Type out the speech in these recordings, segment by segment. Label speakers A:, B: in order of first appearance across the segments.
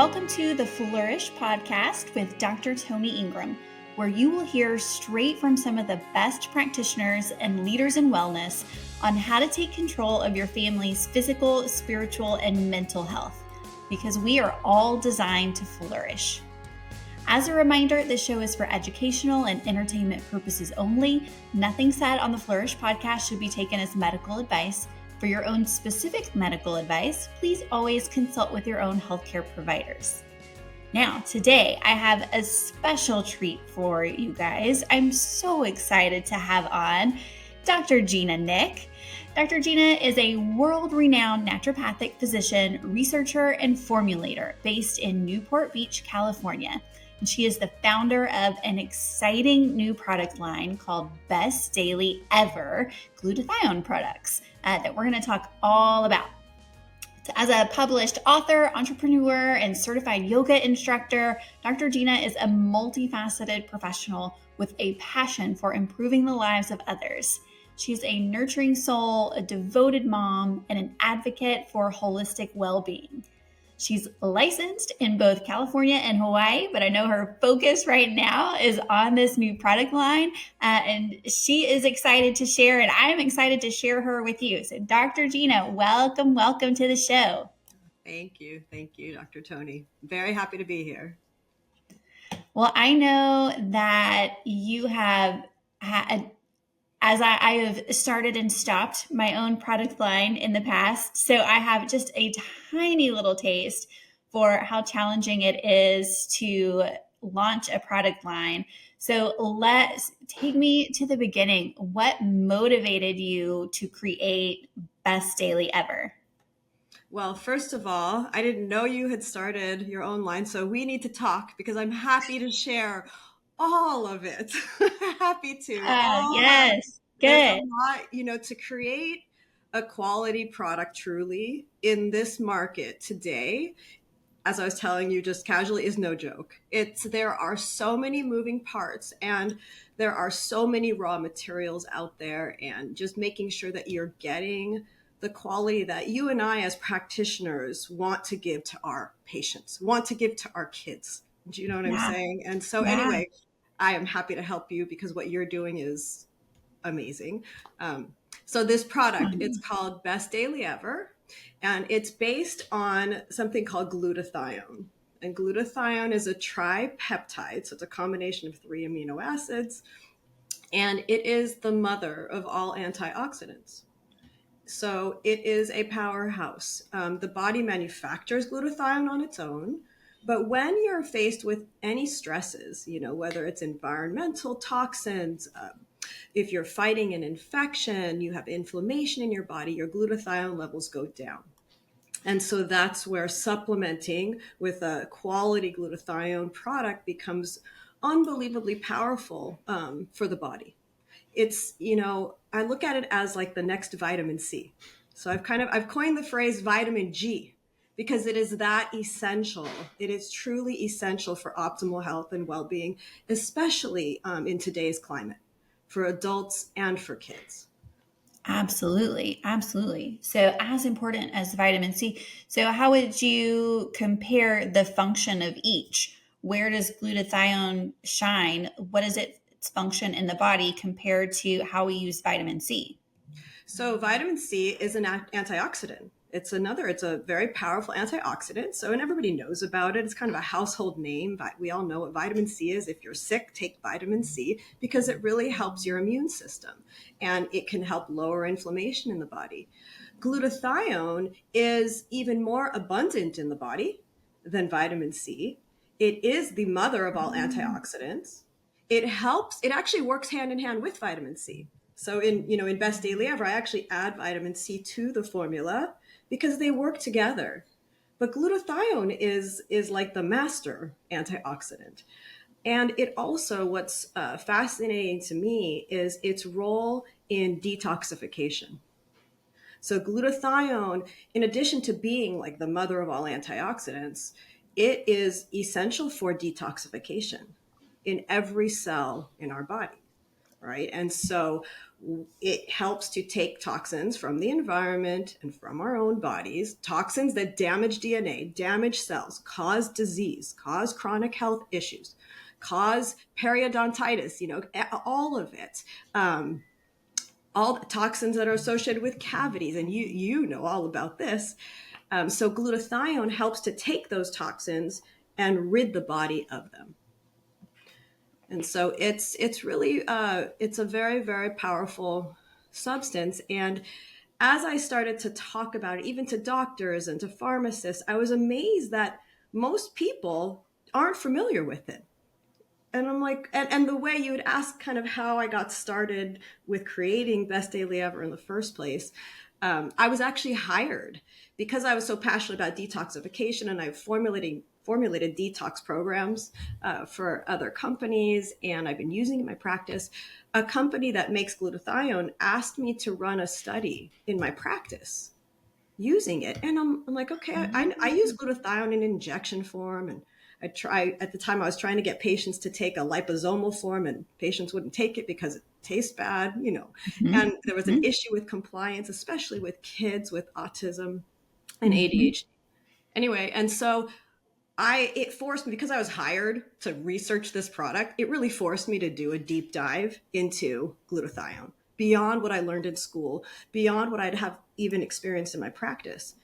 A: Welcome to the Flourish podcast with Dr. Toni Engram, where you will hear straight from some of the best practitioners and leaders in wellness on how to take control of your family's physical, spiritual, and mental health, because we are all designed to flourish. As a reminder, this show is for educational and entertainment purposes only. Nothing said on the Flourish podcast should be taken as medical advice. For your own specific medical advice, please always consult with your own healthcare providers. Now, today I have a special treat for you guys. I'm so excited to have on Dr. Gina Nick. Dr. Gina is a world-renowned naturopathic physician, researcher, and formulator based in Newport Beach, California. And she is the founder of an exciting new product line called Best Daily Ever glutathione products that we're going to talk all about. As a published author, entrepreneur, and certified yoga instructor, Dr. Gina is a multifaceted professional with a passion for improving the lives of others. She's a nurturing soul, a devoted mom, and an advocate for holistic well-being. She's licensed in both California and Hawaii, but I know her focus right now is on this new product line, and she is excited to share, and I'm excited to share her with you. So Dr. Gina, welcome to the show.
B: Thank you, Dr. Toni. Very happy to be here.
A: Well, I know that you have had, as I have started and stopped my own product line in the past, so I have just a tiny little taste for how challenging it is to launch a product line. So let's take me to the beginning. What motivated you to create Best Daily Ever?
B: Well, first of all, I didn't know you had started your own line, so we need to talk because I'm happy to share all of it. Happy to.
A: Yes, good.
B: There's a lot, to create a quality product truly in this market today, as I was telling you just casually, is no joke. There are so many moving parts and there are so many raw materials out there, and just making sure that you're getting the quality that you and I as practitioners want to give to our patients, want to give to our kids. Do you know what I'm saying? And so anyway, I am happy to help you because what you're doing is amazing. So this product, it's called Best Daily Ever, and it's based on something called glutathione. And glutathione is a tripeptide, so it's a combination of 3 amino acids, and it is the mother of all antioxidants. So it is a powerhouse. The body manufactures glutathione on its own, but when you're faced with any stresses, whether it's environmental toxins, if you're fighting an infection, you have inflammation in your body, your glutathione levels go down. And so that's where supplementing with a quality glutathione product becomes unbelievably powerful for the body. It's, I look at it as like the next vitamin C. So I've coined the phrase vitamin G because it is that essential. It is truly essential for optimal health and well-being, especially in today's climate, for adults and for kids.
A: Absolutely. So as important as vitamin C. So how would you compare the function of each? Where does glutathione shine? What is its function in the body compared to how we use vitamin C?
B: So vitamin C is an antioxidant. It's a very powerful antioxidant. And everybody knows about it. It's kind of a household name, but we all know what vitamin C is. If you're sick, take vitamin C because it really helps your immune system and it can help lower inflammation in the body. Glutathione is even more abundant in the body than vitamin C. It is the mother of all antioxidants. It actually works hand in hand with vitamin C. So in Best Daily Ever, I actually add vitamin C to the formula because they work together. But glutathione is like the master antioxidant. And it also, what's fascinating to me is its role in detoxification. So glutathione, in addition to being like the mother of all antioxidants, it is essential for detoxification in every cell in our body. right? And so it helps to take toxins from the environment and from our own bodies, toxins that damage DNA, damage cells, cause disease, cause chronic health issues, cause periodontitis, all of it. All the toxins that are associated with cavities, and you know all about this. So glutathione helps to take those toxins and rid the body of them. And so it's really it's a very, very powerful substance. And as I started to talk about it, even to doctors and to pharmacists, I was amazed that most people aren't familiar with it. And I'm like, and the way you would ask kind of how I got started with creating Best Daily Ever in the first place, I was actually hired because I was so passionate about detoxification, and I formulated detox programs for other companies, and I've been using it in my practice. A company that makes glutathione asked me to run a study in my practice using it. And I'm like, okay, I use glutathione in injection form, and at the time I was trying to get patients to take a liposomal form, and patients wouldn't take it because it tastes bad,
A: Mm-hmm.
B: and there was an
A: Mm-hmm.
B: issue with compliance, especially with kids with autism and
A: Mm-hmm.
B: ADHD. Anyway, and so it forced me, because I was hired to research this product, it really forced me to do a deep dive into glutathione beyond what I learned in school, beyond what I'd have even experienced in my practice.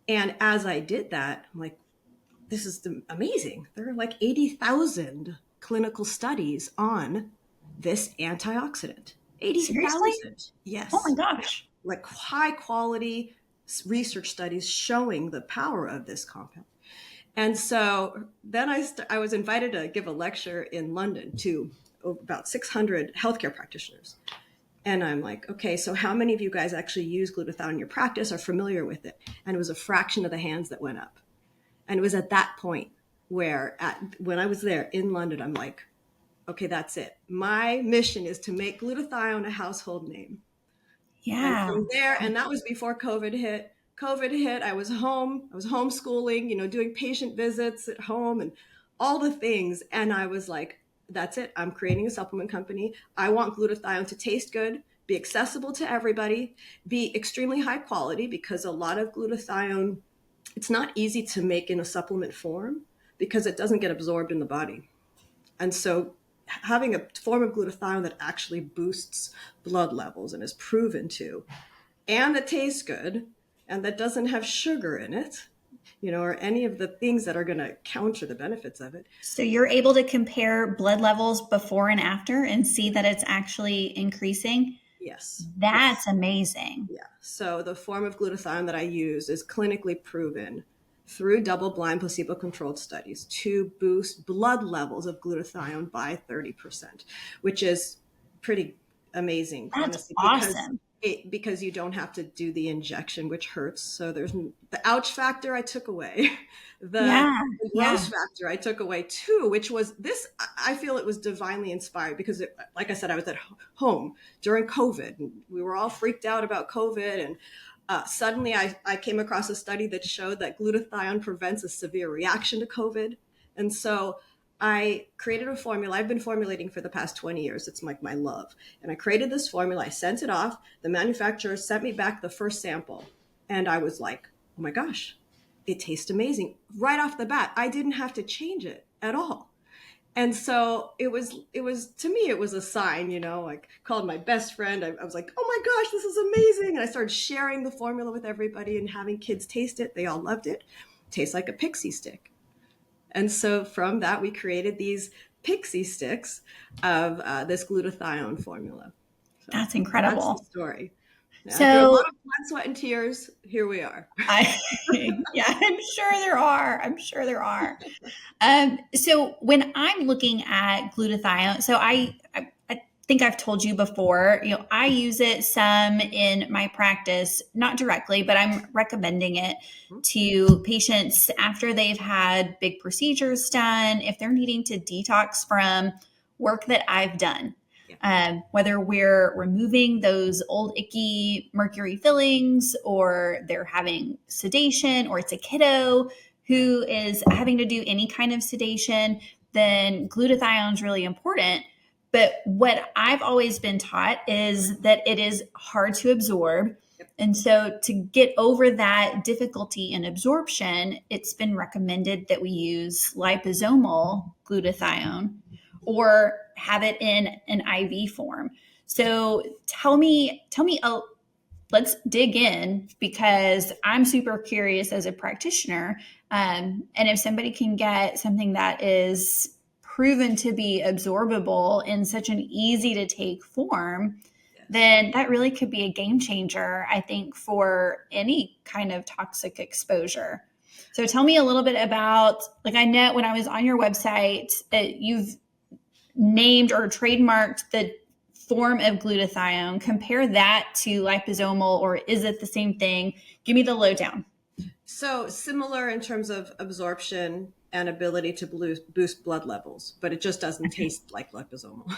B: And as I did that, I'm like, this is amazing. There are like 80,000 clinical studies on this antioxidant.
A: Seriously?
B: 80,000.
A: Oh my
B: Yes.
A: gosh.
B: Like high quality research studies showing the power of this compound. And so then I was invited to give a lecture in London to about 600 healthcare practitioners. And I'm like, okay, so how many of you guys actually use glutathione in your practice, are familiar with it? And it was a fraction of the hands that went up. And it was at that point where when I was there in London, I'm like, okay, that's it. My mission is to make glutathione a household name. And
A: Yeah.
B: from there, and that was before COVID hit. COVID hit, I was home. I was homeschooling, doing patient visits at home and all the things. And I was like, that's it. I'm creating a supplement company. I want glutathione to taste good, be accessible to everybody, be extremely high quality, because a lot of glutathione, it's not easy to make in a supplement form because it doesn't get absorbed in the body. And so having a form of glutathione that actually boosts blood levels and is proven to, and that tastes good, and that doesn't have sugar in it, or any of the things that are going to counter the benefits of it.
A: So you're able to compare blood levels before and after and see that it's actually increasing?
B: Yes.
A: That's
B: Yes.
A: amazing.
B: Yeah. So the form of glutathione that I use is clinically proven through double-blind placebo-controlled studies to boost blood levels of glutathione by 30%, which is pretty amazing,
A: That's
B: honestly,
A: awesome.
B: because you don't have to do the injection, which hurts. So there's the ouch factor I took away, the gross factor I took away too, which was this. I feel it was divinely inspired because, like I said, I was at home during COVID, and we were all freaked out about COVID, and suddenly I came across a study that showed that glutathione prevents a severe reaction to COVID. And so I created a formula. I've been formulating for the past 20 years. It's like my love. And I created this formula. I sent it off. The manufacturer sent me back the first sample. And I was like, oh my gosh, it tastes amazing. Right off the bat, I didn't have to change it at all. And so it was, to me, it was a sign, I called my best friend. I was like, oh my gosh, this is amazing. And I started sharing the formula with everybody and having kids taste it. They all loved it. Tastes like a pixie stick. And so from that, we created these pixie sticks of this glutathione formula. So
A: that's incredible.
B: That's the story.
A: So
B: after a lot of blood, sweat, and tears, here we are.
A: Yeah, I'm sure there are. I'm sure there are. So when I'm looking at glutathione, so I think I've told you before, I use it some in my practice, not directly, but I'm recommending it to patients after they've had big procedures done, if they're needing to detox from work that I've done. Whether we're removing those old icky mercury fillings, or they're having sedation, or it's a kiddo who is having to do any kind of sedation, then glutathione is really important. But what I've always been taught is that it is hard to absorb. And so to get over that difficulty in absorption, it's been recommended that we use liposomal glutathione or have it in an IV form. So let's dig in, because I'm super curious as a practitioner. And if somebody can get something that is proven to be absorbable in such an easy to take form, then that really could be a game changer, I think, for any kind of toxic exposure. So tell me a little bit about, like, I know when I was on your website, you've named or trademarked the form of glutathione. Compare that to liposomal, or is it the same thing? Give me the lowdown.
B: So similar in terms of absorption and ability to boost blood levels, but it just doesn't taste like liposomal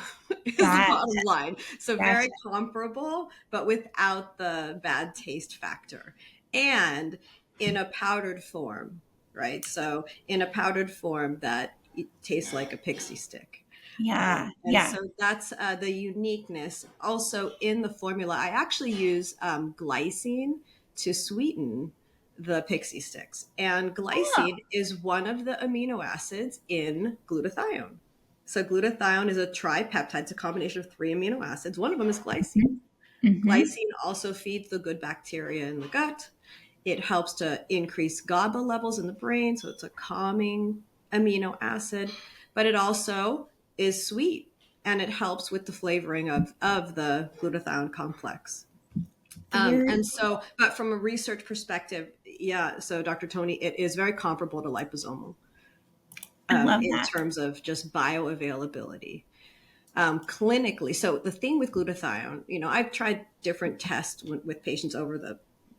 B: is the bottom line. So very comparable, but without the bad taste factor. And in a powdered form, right? So in a powdered form that tastes like a pixie stick. So that's the uniqueness. Also in the formula, I actually use glycine to sweeten the pixie sticks. And glycine is one of the amino acids in glutathione. So glutathione is a tripeptide. It's a combination of 3 amino acids. One of them is glycine. Mm-hmm. Glycine also feeds the good bacteria in the gut. It helps to increase GABA levels in the brain. So it's a calming amino acid, but it also is sweet, and it helps with the flavoring of the glutathione complex. And so, but from a research perspective, so Dr. Toni, it is very comparable to liposomal in terms of just bioavailability. Clinically, so the thing with glutathione, I've tried different tests with patients over the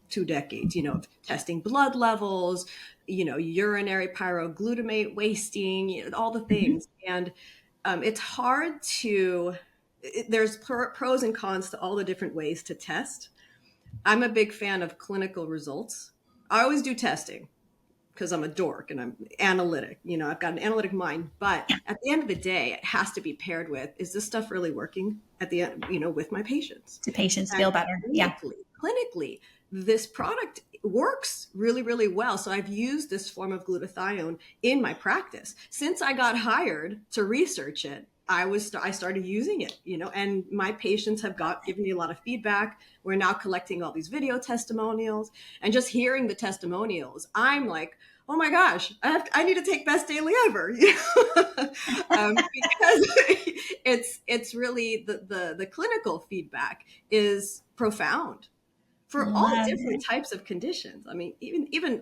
B: 2 decades, testing blood levels, urinary pyroglutamate wasting, all the things. And it's hard there's pros and cons to all the different ways to test. I'm a big fan of clinical results. I always do testing because I'm a dork and I'm analytic. I've got an analytic mind. But at the end of the day, it has to be paired with, is this stuff really working at the end, with my patients?
A: Do patients feel better?
B: Clinically, this product works really, really well. So I've used this form of glutathione in my practice. Since I got hired to research it, I started using it, and my patients have given me a lot of feedback. We're now collecting all these video testimonials, and just hearing the testimonials, I'm like, oh my gosh, I need to take Best Daily Ever, because it's really the clinical feedback is profound for all different types of conditions. I mean, even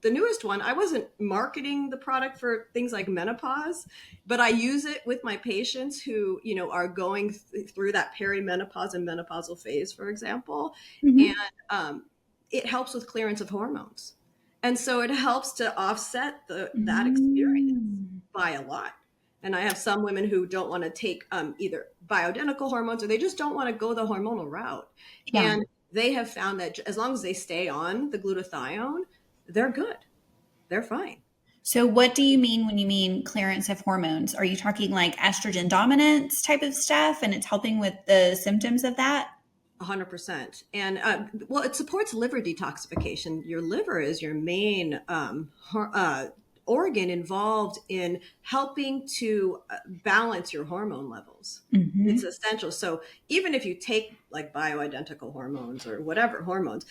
B: the newest one, I wasn't marketing the product for things like menopause, but I use it with my patients who, are going through that perimenopause and menopausal phase, for example. Mm-hmm. And it helps with clearance of hormones. And so it helps to offset that experience by a lot. And I have some women who don't want to take either bioidentical hormones, or they just don't want to go the hormonal route. Yeah. And they have found that as long as they stay on the glutathione, they're good. They're fine.
A: So what do you mean when you mean clearance of hormones? Are you talking like estrogen dominance type of stuff, and it's helping with the symptoms of that?
B: 100%. And it supports liver detoxification. Your liver is your main organ involved in helping to balance your hormone levels. Mm-hmm. It's essential. So even if you take like bioidentical hormones or whatever hormones,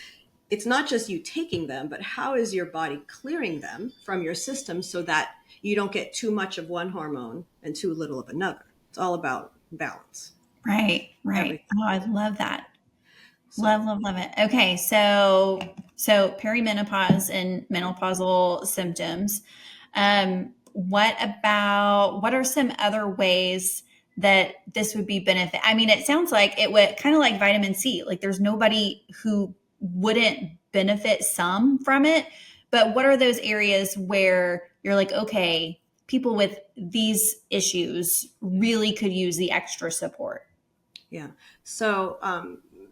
B: it's not just you taking them, but how is your body clearing them from your system so that you don't get too much of one hormone and too little of another. It's all about balance.
A: Right. Everything. Oh, I love that. Love it. Okay. So perimenopause and menopausal symptoms. What are some other ways that this would be benefit? I mean, it sounds like it would kind of like vitamin C, like there's nobody who wouldn't benefit some from it, but what are those areas where you're like, okay, people with these issues really could use the extra support?
B: Yeah. So,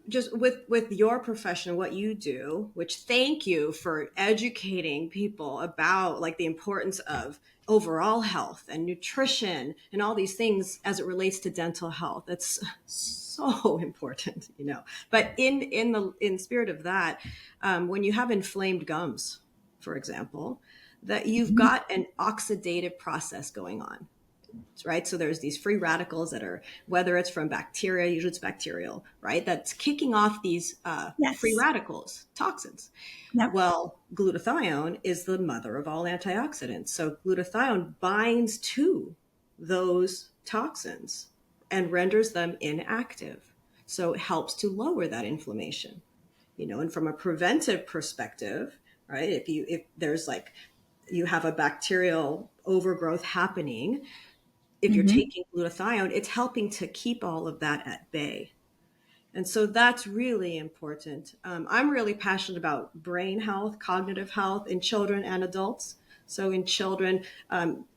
B: just with your profession, what you do, which thank you for educating people about like the importance of overall health and nutrition and all these things as it relates to dental health. That's so important, you know. But in spirit of that, when you have inflamed gums, for example, that you've got an oxidative process going on, right? So there's these free radicals that are, whether it's from bacteria, usually it's bacterial, right? That's kicking off these free
A: Yes.
B: radicals, toxins.
A: Yep.
B: Well, glutathione is the mother of all antioxidants. So glutathione binds to those toxins and renders them inactive. So it helps to lower that inflammation, you know, and from a preventive perspective, right? If there's like, you have a bacterial overgrowth happening, if you're
A: Mm-hmm.
B: taking glutathione, it's helping to keep all of that at bay. And so that's really important. I'm really passionate about brain health, cognitive health in children and adults. So in children,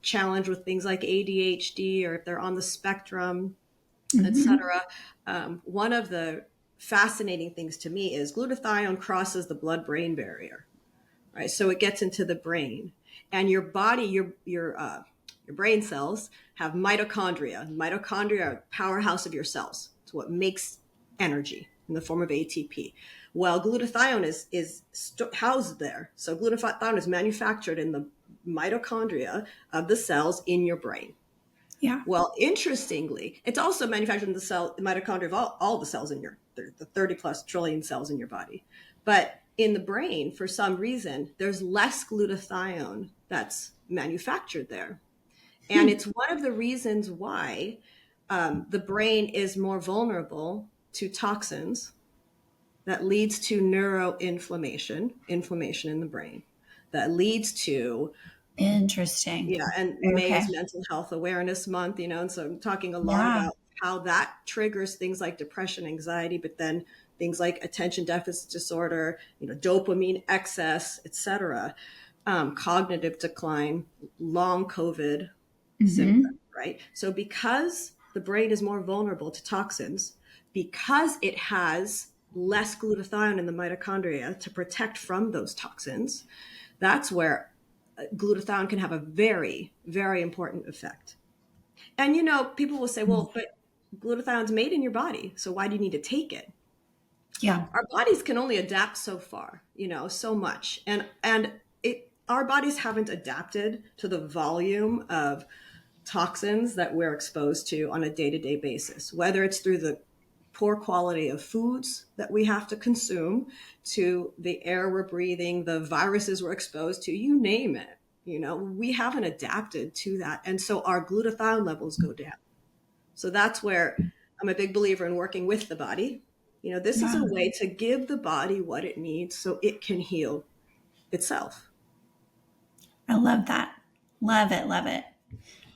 B: challenged with things like ADHD, or if they're on the spectrum,
A: Mm-hmm.
B: etc. One of the fascinating things to me is glutathione crosses the blood-brain barrier, right? So it gets into the brain, and your body, your brain cells have mitochondria. Mitochondria are the powerhouse of your cells. It's what makes energy in the form of ATP. Well, glutathione is housed there. So glutathione is manufactured in the mitochondria of the cells in your brain.
A: Yeah.
B: Well, interestingly, it's also manufactured in the mitochondria of all the cells in the 30 plus trillion cells in your body. But in the brain, for some reason, there's less glutathione that's manufactured there. And it's one of the reasons why the brain is more vulnerable to toxins that leads to neuroinflammation, inflammation in the brain, that leads to,
A: Interesting.
B: yeah, and May is
A: Okay.
B: Mental Health Awareness Month, you know, and so I'm talking a lot
A: Yeah.
B: about how that triggers things like depression, anxiety, but then things like attention deficit disorder, you know, dopamine excess, etc., cognitive decline, long COVID
A: Mm-hmm.
B: symptoms, right? So because the brain is more vulnerable to toxins, because it has less glutathione in the mitochondria to protect from those toxins, that's where glutathione can have a very, very important effect. And, you know, people will say, well, but glutathione's made in your body, so why do you need to take it?
A: Yeah.
B: Our bodies can only adapt so far, you know, so much. And our bodies haven't adapted to the volume of toxins that we're exposed to on a day-to-day basis, whether it's through the poor quality of foods that we have to consume, to the air we're breathing, the viruses we're exposed to, you name it. You know, we haven't adapted to that. And so our glutathione levels go down. So that's where I'm a big believer in working with the body. You know, this is
A: Yeah.
B: a way to give the body what it needs so it can heal itself.
A: I love that. Love it. Love it.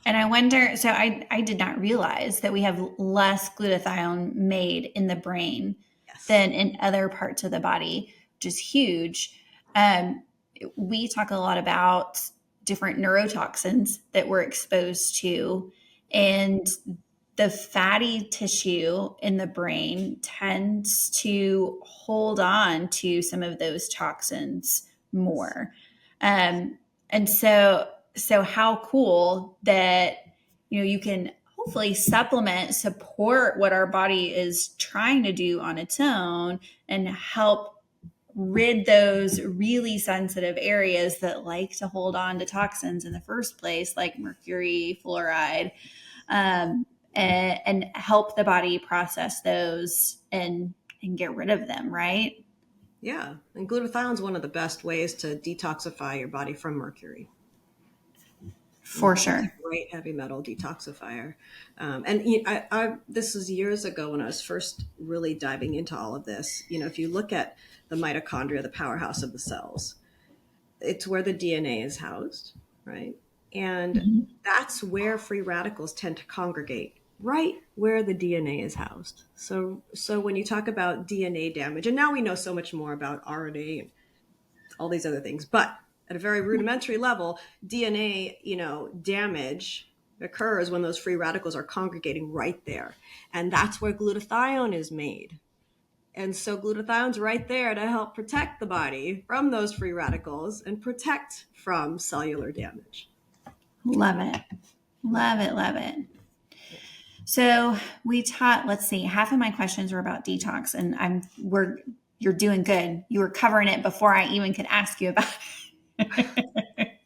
A: And I wonder, so I did not realize that we have less glutathione made in the brain
B: Yes.
A: than in other parts of the body, which is huge. Um, we talk a lot about different neurotoxins that we're exposed to, and the fatty tissue in the brain tends to hold on to some of those toxins more. And so how cool that you can hopefully support what our body is trying to do on its own and help rid those really sensitive areas that like to hold on to toxins in the first place, like mercury, fluoride, and help the body process those and get rid of them, right?
B: Yeah. And glutathione is one of the best ways to detoxify your body from mercury.
A: For
B: It's a
A: sure.
B: great heavy metal detoxifier. This was years ago when I was first really diving into all of this. You know, if you look at the mitochondria, the powerhouse of the cells, it's where the DNA is housed, right? And
A: Mhm.
B: that's where free radicals tend to congregate, right where the DNA is housed. So when you talk about DNA damage, and now we know so much more about RNA and all these other things, but at a very rudimentary level, DNA, you know, damage occurs when those free radicals are congregating right there. And that's where glutathione is made. And so glutathione's right there to help protect the body from those free radicals and protect from cellular damage.
A: Love it. Love it. Love it. So we taught, let's see, half of my questions were about detox, and you're doing good. You were covering it before I even could ask you about it.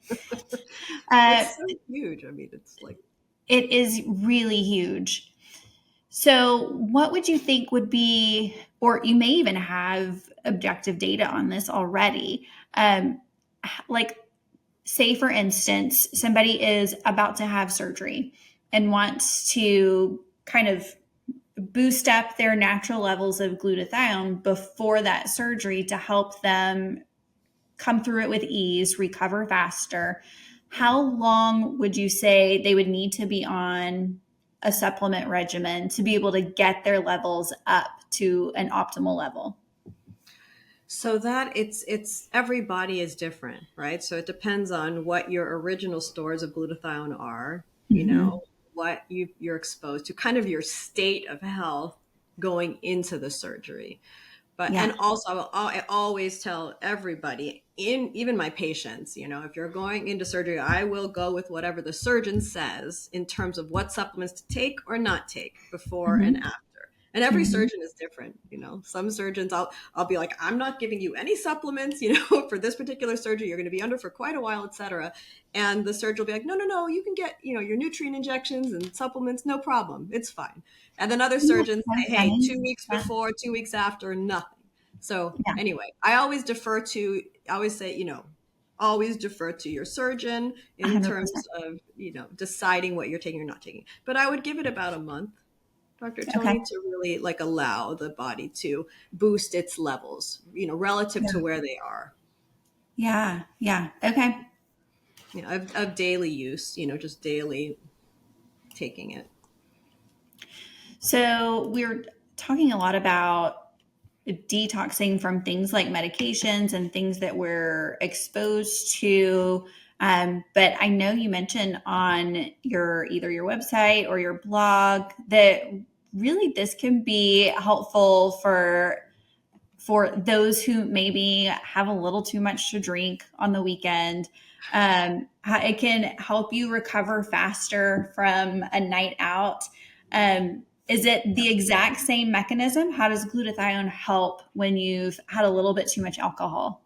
B: It's so huge. I mean, it's like,
A: it is really huge. So what would you think would be, or you may even have objective data on this already, like, say for instance, somebody is about to have surgery and wants to kind of boost up their natural levels of glutathione before that surgery to help them come through it with ease, recover faster. How long would you say they would need to be on a supplement regimen to be able to get their levels up to an optimal level?
B: So that it's every body is different, right? So it depends on what your original stores of glutathione are, you know, what you're exposed to, kind of your state of health going into the surgery. But and also I always tell everybody, even my patients, you know, if you're going into surgery, I will go with whatever the surgeon says in terms of what supplements to take or not take before and after. And every surgeon is different, you know. Some surgeons I'll be like, I'm not giving you any supplements, you know, for this particular surgery. You're going to be under for quite a while, etc. And the surgeon will be like, no, you can get, you know, your nutrient injections and supplements, no problem. It's fine. And then other surgeons say, hey, 2 weeks before, 2 weeks after, nothing. So anyway, I always say, you know, always defer to your surgeon in 100%. Terms of, you know, deciding what you're taking or not taking. But I would give it about a month, Dr. Toni, to really like allow the body to boost its levels, you know, relative to where they are.
A: Yeah. Okay.
B: You know, of daily use, you know, just daily taking it.
A: So we're talking a lot about detoxing from things like medications and things that we're exposed to. But I know you mentioned on either your website or your blog that really this can be helpful for those who maybe have a little too much to drink on the weekend. It can help you recover faster from a night out. Is it the exact same mechanism? How does glutathione help when you've had a little bit too much alcohol?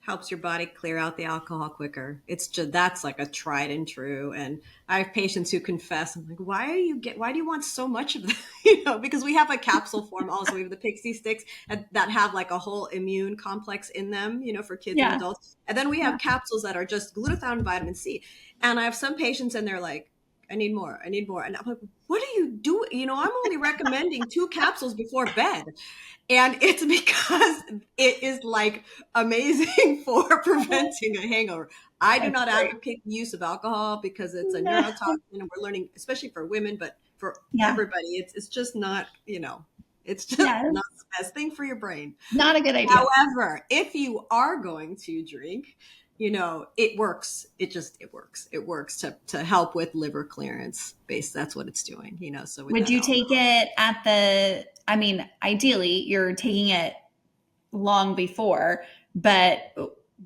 B: Helps your body clear out the alcohol quicker. It's just, that's like a tried and true. And I have patients who confess, I'm like, why do you want so much of that? You know, because we have a capsule form also. We have the pixie sticks that have like a whole immune complex in them, you know, for kids and adults. And then we have capsules that are just glutathione and vitamin C. And I have some patients and they're like, I need more. And I'm like, what are you doing? You know, I'm only recommending 2 capsules before bed. And it's because it is like amazing for preventing a hangover. I do not advocate the use of alcohol because it's a neurotoxin and we're learning, especially for women, but for everybody, it's just not, you know, it's just not the best thing for your brain.
A: Not a good idea.
B: However, if you are going to drink, you know, it works. It works. It works to help with liver clearance base. That's what it's doing, you know. So
A: would you take it ideally you're taking it long before, but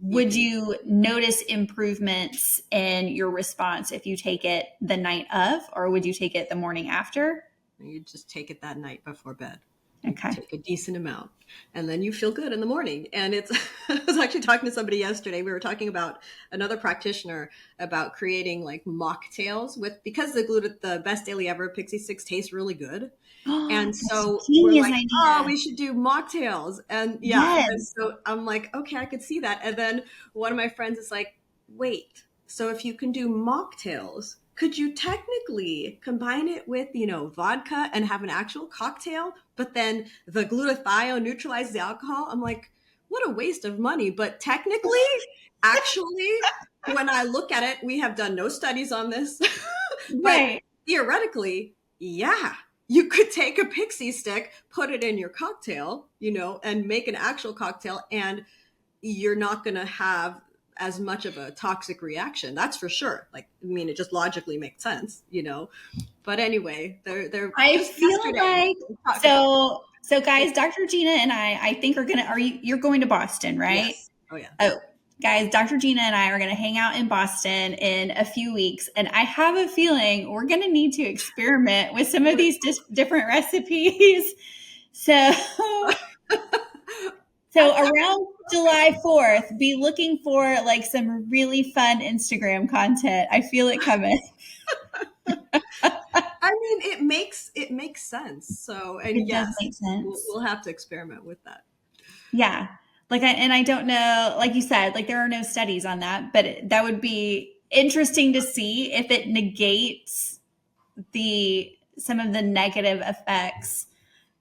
A: would you notice improvements in your response if you take it the night of, or would you take it the morning after?
B: You just take it that night before bed.
A: Okay.
B: Take a decent amount and then you feel good in the morning. And I was actually talking to somebody yesterday. We were talking about another practitioner about creating like mocktails because the Best Daily Ever Pixie Sticks taste really good. And so we're like, we should do mocktails. And and so I'm like, okay, I could see that. And then one of my friends is like, wait, so if you can do mocktails, could you technically combine it with, you know, vodka and have an actual cocktail, but then the glutathione neutralizes the alcohol? I'm like, what a waste of money. But technically, actually, when I look at it, we have done no studies on this. But theoretically, you could take a pixie stick, put it in your cocktail, you know, and make an actual cocktail, and you're not going to have as much of a toxic reaction. That's for sure. Like, I mean, it just logically makes sense, you know. But anyway, they're
A: I feel like So guys, Dr. Gina and I think you're going to Boston, right?
B: Yes. Oh yeah.
A: Oh, guys, Dr. Gina and I are going to hang out in Boston in a few weeks. And I have a feeling we're going to need to experiment with some of these different recipes. So, around July 4th, be looking for like some really fun Instagram content. I feel it coming.
B: I mean, it makes sense. So, and
A: It does
B: yes,
A: make sense.
B: we'll have to experiment with that.
A: Yeah. I don't know, like you said, like there are no studies on that, but that would be interesting to see if it negates some of the negative effects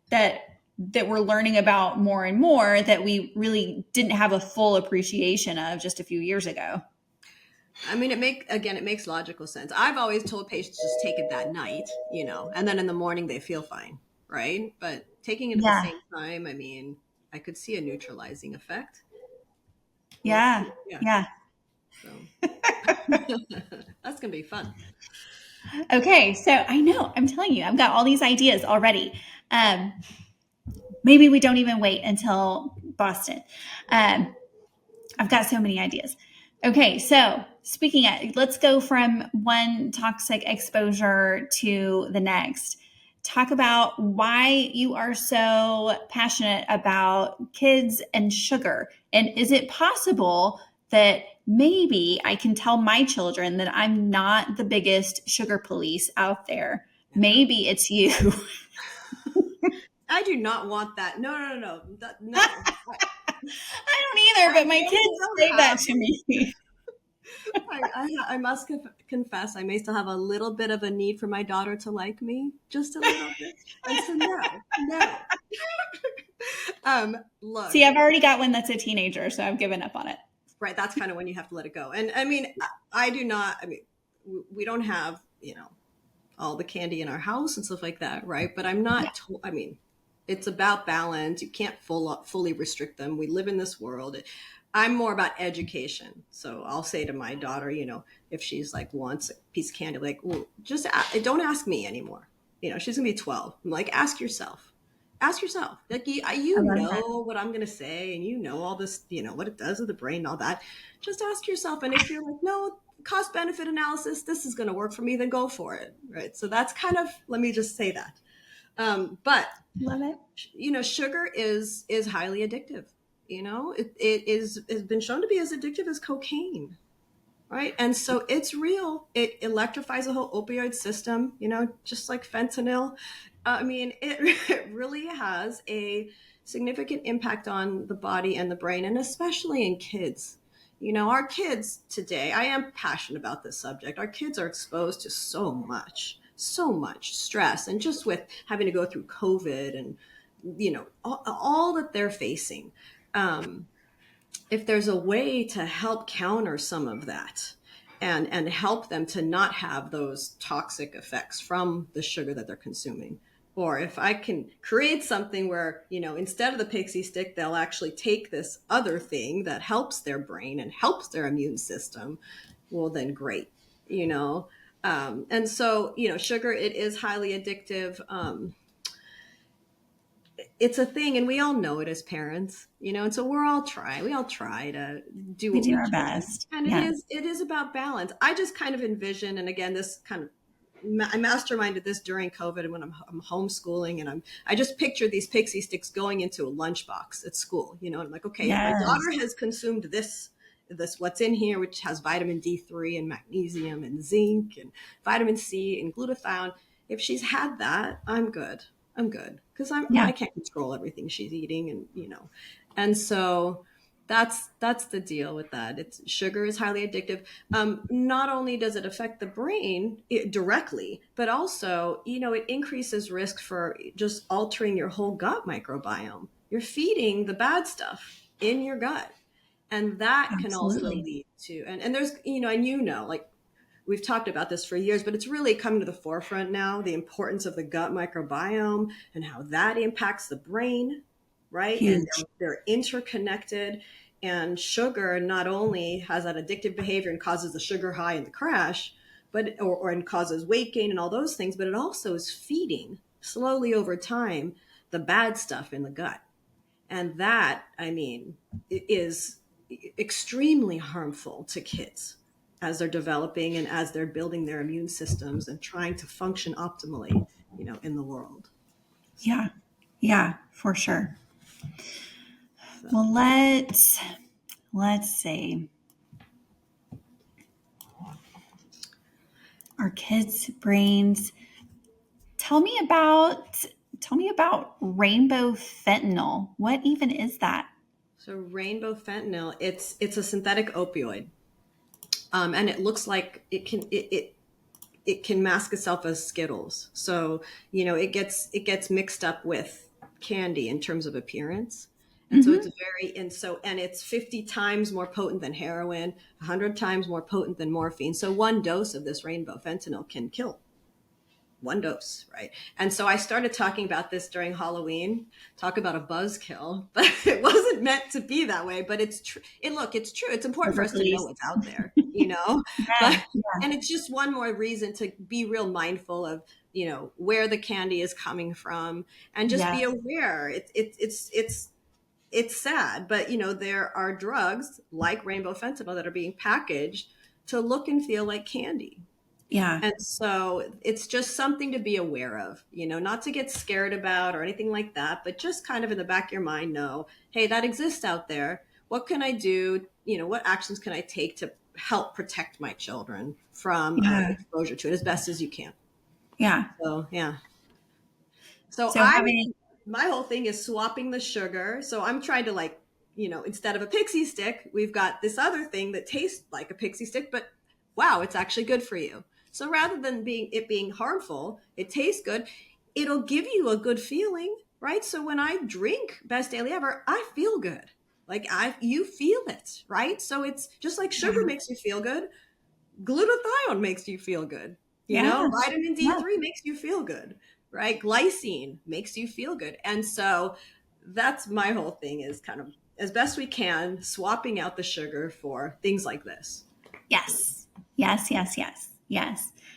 A: that we're learning about more and more that we really didn't have a full appreciation of just a few years ago.
B: I mean, it makes logical sense. I've always told patients just take it that night, and then in the morning they feel fine, right? But taking it at the
A: Yeah.
B: same time, I mean, I could see a neutralizing effect.
A: Yeah. Yeah.
B: So that's gonna be fun.
A: Okay. So I know, I'm telling you, I've got all these ideas already. Maybe we don't even wait until Boston. I've got so many ideas. Okay, so let's go from one toxic exposure to the next. Talk about why you are so passionate about kids and sugar. And is it possible that maybe I can tell my children that I'm not the biggest sugar police out there? Maybe it's you.
B: I do not want that. No. No.
A: I don't either, but my kids say that to me.
B: I must confess, I may still have a little bit of a need for my daughter to like me, just a little bit. And so, no. Look.
A: See, I've already got one that's a teenager, so I've given up on it.
B: Right. That's kind of when you have to let it go. And I mean, I do not, I mean, we don't have, all the candy in our house and stuff like that. Right. But I'm not, I mean, it's about balance. You can't fully restrict them. We live in this world. I'm more about education. So I'll say to my daughter, if she's like wants a piece of candy, like, well, just don't ask me anymore. She's gonna be 12. I'm like, ask yourself. Like, you know what I'm gonna say, and all this, what it does to the brain and all that. Just ask yourself. And if you're like, no, cost benefit analysis, this is gonna work for me, then go for it. Right. So that's kind of, let me just say that. But
A: love it.
B: Sugar is highly addictive. Has been shown to be as addictive as cocaine, right? And so it's real. It electrifies the whole opioid system, just like fentanyl. I mean, it really has a significant impact on the body and the brain, and especially in kids. Our kids today, I am passionate about this subject. Our kids are exposed to so much stress, and just with having to go through COVID and, all that they're facing. If there's a way to help counter some of that and help them to not have those toxic effects from the sugar that they're consuming, or if I can create something where, instead of the pixie stick, they'll actually take this other thing that helps their brain and helps their immune system, well, then great, and so, sugar, it is highly addictive. It's a thing, and we all know it as parents, and so we all try to do what we
A: our
B: can.
A: best.
B: And it is about balance. I just kind of envision, and again, this kind of, I masterminded this during COVID when I'm homeschooling, and I just picture these pixie sticks going into a lunchbox at school, and I'm like, okay, my daughter has consumed this what's in here, which has vitamin D3 and magnesium and zinc and vitamin C and glutathione. If she's had that, I'm good. Because I can't control everything she's eating, and and so that's the deal with that. Sugar is highly addictive. Not only does it affect the brain directly, but also it increases risk for just altering your whole gut microbiome. You're feeding the bad stuff in your gut, and that can also lead to and there's like, we've talked about this for years, but it's really coming to the forefront now, the importance of the gut microbiome and how that impacts the brain, right?
A: Huge.
B: And they're interconnected. And sugar not only has that addictive behavior and causes the sugar high and the crash, but and causes weight gain and all those things, but it also is feeding slowly over time the bad stuff in the gut. And that, I mean, is extremely harmful to kids as they're developing and as they're building their immune systems and trying to function optimally, in the world.
A: Yeah. Yeah, for sure.
B: So.
A: Well, let's see. Our kids' brains. Tell me about rainbow fentanyl. What even is that?
B: So rainbow fentanyl, it's a synthetic opioid, and it looks like it can mask itself as Skittles. So it gets mixed up with candy in terms of appearance. And so it's and it's 50 times more potent than heroin, 100 times more potent than morphine. So one dose of this rainbow fentanyl can kill. One dose, right? And so I started talking about this during Halloween. Talk about a buzzkill, but it wasn't meant to be that way. But it's true. It's true. It's important for us to know what's out there,
A: Yeah,
B: But
A: yeah.
B: and it's just one more reason to be real mindful of where the candy is coming from, and just be aware. It's sad, but there are drugs like rainbow fentanyl that are being packaged to look and feel like candy.
A: Yeah.
B: And so it's just something to be aware of, not to get scared about or anything like that, but just kind of in the back of your mind know, hey, that exists out there. What can I do? What actions can I take to help protect my children from exposure to it as best as you can?
A: Yeah.
B: So, yeah. So my whole thing is swapping the sugar. So I'm trying to instead of a pixie stick, we've got this other thing that tastes like a pixie stick, but wow, it's actually good for you. So rather than being harmful, it tastes good. It'll give you a good feeling, right? So when I drink Best Daily Ever, I feel good. You feel it, right? So it's just like sugar makes you feel good. Glutathione makes you feel good. Vitamin D3 makes you feel good, right? Glycine makes you feel good. And so that's my whole thing, is kind of, as best we can, swapping out the sugar for things like this.
A: Yes.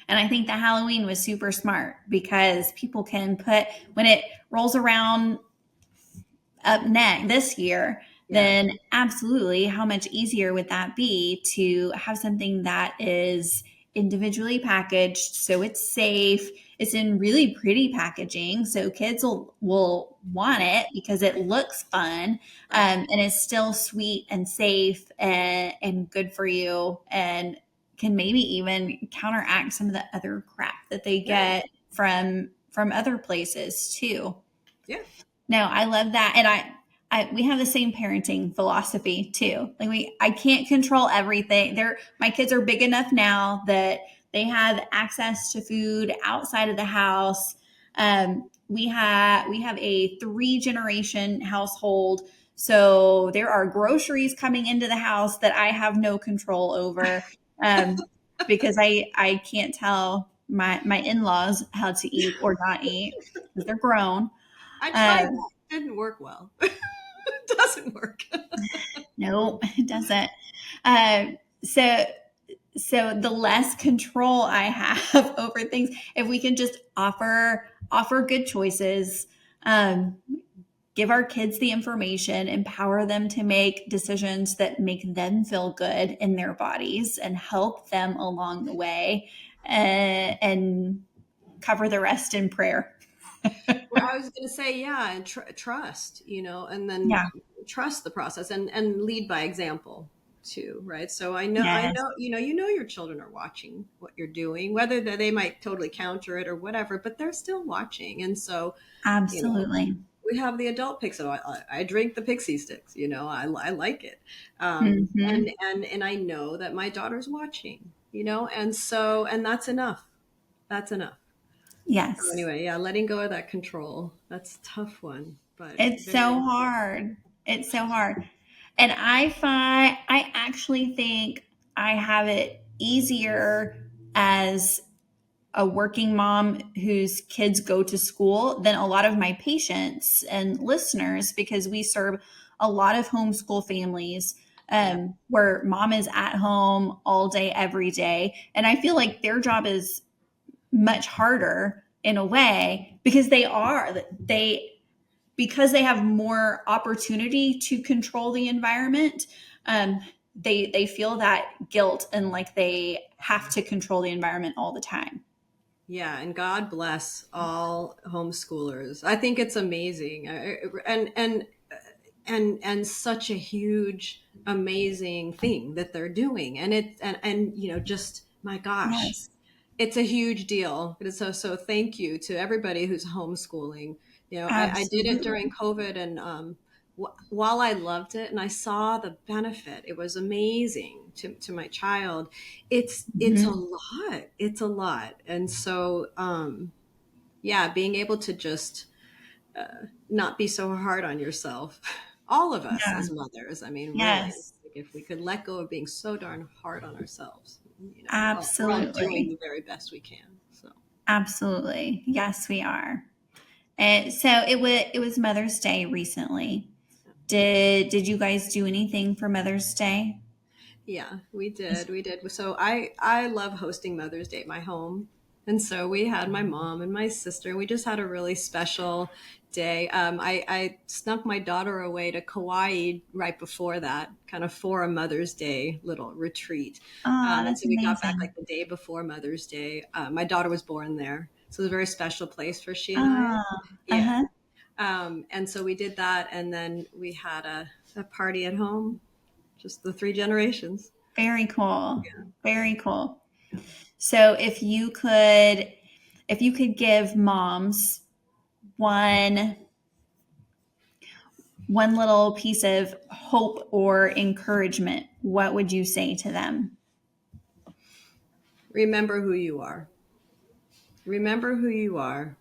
A: And I think the Halloween was super smart because people can when it rolls around up next this year, then absolutely, how much easier would that be to have something that is individually packaged so it's safe, it's in really pretty packaging so kids will want it because it looks fun, and it's still sweet and safe and good for you, and can maybe even counteract some of the other crap that they get from other places too.
B: Yeah.
A: No, I love that. And we have the same parenting philosophy too. I can't control everything. My kids are big enough now that they have access to food outside of the house. We have a 3-generation household. So there are groceries coming into the house that I have no control over, because I can't tell my in-laws how to eat or not eat because they're grown.
B: I tried that. It didn't work well. It doesn't work.
A: No, it doesn't. So the less control I have over things, if we can just offer good choices, give our kids the information, empower them to make decisions that make them feel good in their bodies and help them along the way, and cover the rest in prayer.
B: Well, I was going to say, and trust, and then trust the process and lead by example too, right? So I know, your children are watching what you're doing, whether they might totally counter it or whatever, but they're still watching. And so
A: absolutely,
B: we have the adult pixie. I drink the pixie sticks, I like it. And I know that my daughter's watching, and that's enough. That's enough.
A: Yes.
B: So anyway, letting go of that control. That's a tough one, but
A: it's so hard. It's so hard. And I actually think I have it easier as a working mom whose kids go to school than a lot of my patients and listeners, because we serve a lot of homeschool families, where mom is at home all day, every day. And I feel like their job is much harder in a way because they because they have more opportunity to control the environment, they feel that guilt and like they have to control the environment all the time.
B: Yeah, and God bless all homeschoolers. I think it's amazing, and such a huge, amazing thing that they're doing, and just my gosh,
A: Yes.
B: it's a huge deal. So thank you to everybody who's homeschooling. I did it
A: Absolutely.
B: during COVID, and while I loved it and I saw the benefit, it was amazing to my child. It's a
A: Mhm.
B: lot. It's a lot, and so yeah, being able to just not be so hard on yourself. All of us
A: Yeah.
B: as mothers. I mean, really,
A: Yes.
B: like if we could let go of being so darn hard on ourselves, we're all doing
A: Absolutely.
B: the very best we can. So
A: Absolutely. Yes, we are. And so it was Mother's Day recently. Did you guys do anything for Mother's Day?
B: yeah, we did. We did. So I love hosting Mother's Day at my home. And so we had my mom and my sister. We just had a really special day. I snuck my daughter away to Kauai right before that, kind of for a Mother's Day little retreat.
A: Oh,
B: And
A: that's
B: so we got back
A: amazing.
B: like the day before Mother's Day. My daughter was born there. So it was a very special place for she and I.
A: Oh,
B: Yeah.
A: uh-huh.
B: And so we did that. And then we had a party at home, just the three generations.
A: Very cool.
B: Yeah.
A: Very cool. So if you could give moms one one little piece of hope or encouragement, what would you say to them?
B: Remember who you are. Remember who you are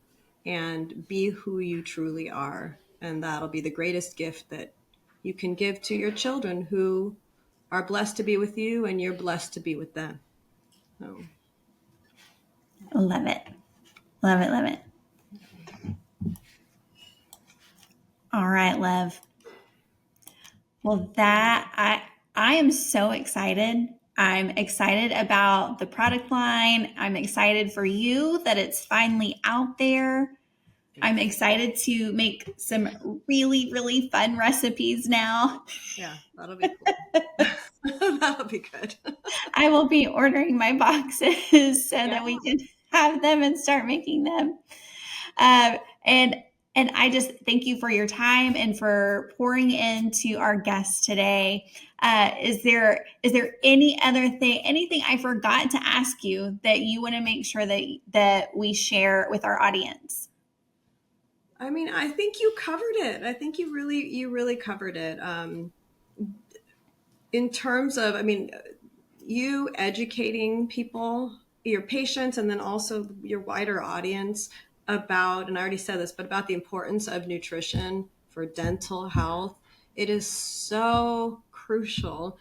B: and be who you truly are. And that'll be the greatest gift that you can give to your children who are blessed to be with you and you're blessed to be with them. So,
A: Love it. Love it. Love it. All right, love. Well, I am so excited. I'm excited about the product line. I'm excited for you that it's finally out there. I'm excited to make some really, really fun recipes now.
B: yeah, that'll be cool. That'll be good.
A: I will be ordering my boxes so
B: Yeah.
A: that we can have them and start making them. Um, and and I just thank you for your time and for pouring into our guests today. Is there any other thing, anything I forgot to ask you that you want to make sure that we share with our audience?
B: I mean, I think you covered it. I think you really covered it. In terms of, I mean, you educating people, your patients, and then also your wider audience about, and I already said this, but about the importance of nutrition for dental health. It is so crucial,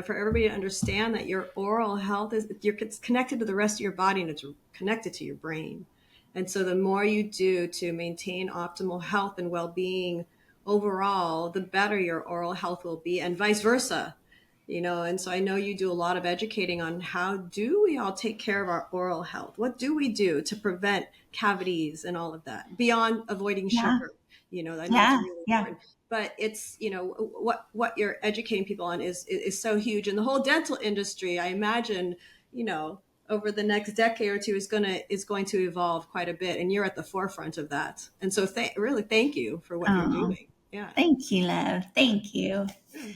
B: for everybody to understand that your oral health it's connected to the rest of your body and it's connected to your brain. And so the more you do to maintain optimal health and well-being overall, the better your oral health will be, and vice versa. And so I know you do a lot of educating on how do we all take care of our oral health? What do we do to prevent cavities and all of that beyond avoiding
A: Yeah,
B: sugar? I know it's
A: yeah,
B: really
A: yeah,
B: important, but it's, what you're educating people on is so huge. And the whole dental industry, I imagine, over the next decade or two is going to evolve quite a bit. And you're at the forefront of that. And so really thank you for what you're
A: oh,
B: doing. Yeah.
A: thank you, love.
B: Yeah.
A: Thank you.
B: Yeah.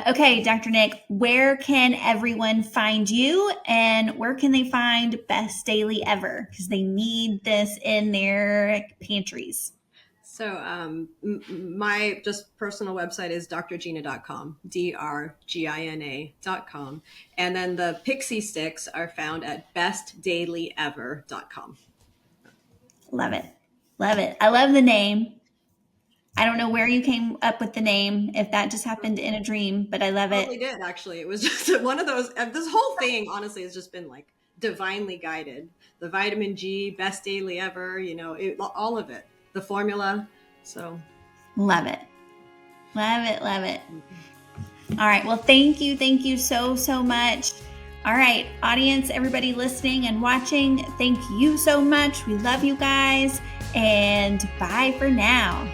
A: Okay, Dr. Nick, where can everyone find you and where can they find Best Daily Ever? Because they need this in their pantries.
B: So my just personal website is drgina.com, drgina.com. And then the pixie sticks are found at bestdailyever.com.
A: Love it. Love it. I love the name. I don't know where you came up with the name, if that just happened in a dream, but I love it.
B: Totally did, actually. It was just one of those, this whole thing, honestly, has just been like divinely guided. The vitamin G, best daily ever, all of it, the formula. So
A: Love it. Love it. Love it. All right. Well, thank you. Thank you so, so much. All right, audience, everybody listening and watching, thank you so much. We love you guys, and bye for now.